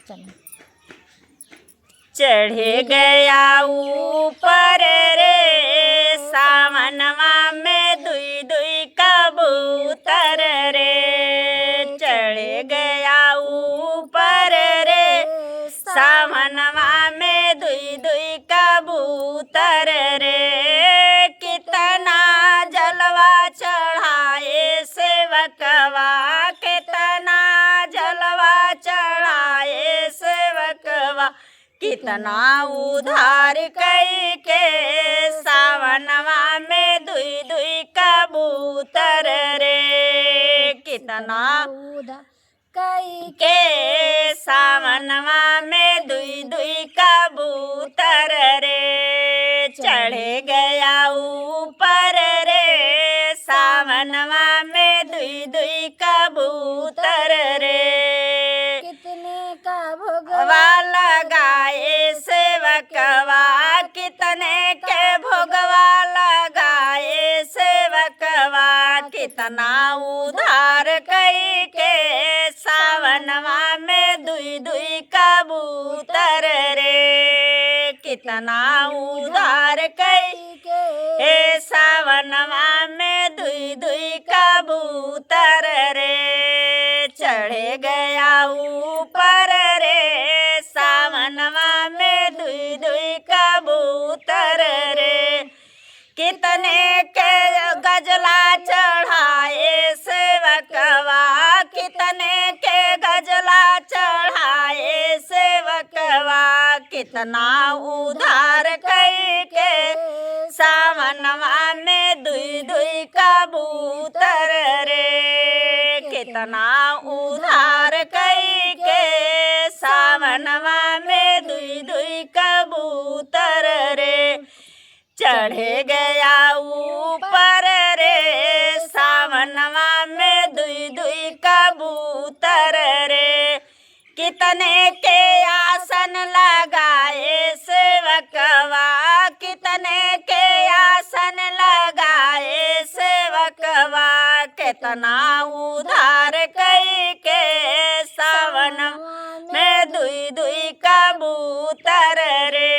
चलो। चढ़े गया ऊपर रे सावनवा में दुई दुई कबूतर रे। चढ़े गया ऊपर रे सावनवा में दुई दुई कबूतर रे। कितना जलवा चढ़ाए सेवकवा, कितना जलवा चढ़ाए सेवकवा, कितना उधार कई के सावनवा में दुई दुई कबूतर रे। कितना उधार कई के सावनवा में दुई दुई कबूतर रे। चढ़े गया ऊपर रे सावनवा में दुई दुई कबूतर रे। कितने का भोगवा भोगवा लगाए सेवकवा, कितने के भोगवा लगाए सेवकवा, कितना उधार कई के सावनवा में दुई दुई कबूतर रे। कितना उधार कई के सावनवा में दुई दुई कबूतर रे। चढ़े गया ऊपर रे सावनवा में दुई दुई कबूतर रे। कितने के गजला चढ़ाए सेवकवा, कितने के गजला चढ़ाए सेवकवा, कितना उधार कई के सावनवा में दुई दुई कबूतर रे। कितना उधार कई के सावनवा में दुई दुई कबूतर रे। चढ़े गया ऊपर रे सावनवा में दुई दुई कबूतर रे। कितने के आसन लगाए सेवकवा, कितने के आसन लगाए सेवकवा, कितना उधार कई के सावन में दुई दुई कबूतर रे।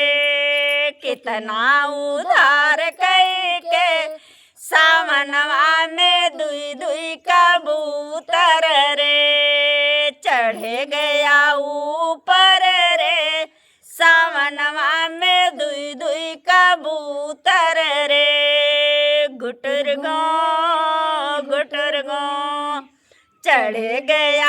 कितना उधार कई के सावनवा में दुई दुई कबूतर रे। चढ़े गया ऊपर रे सावनवा में दुई दुई कबूतर रे। गुटर गो चढ़े गया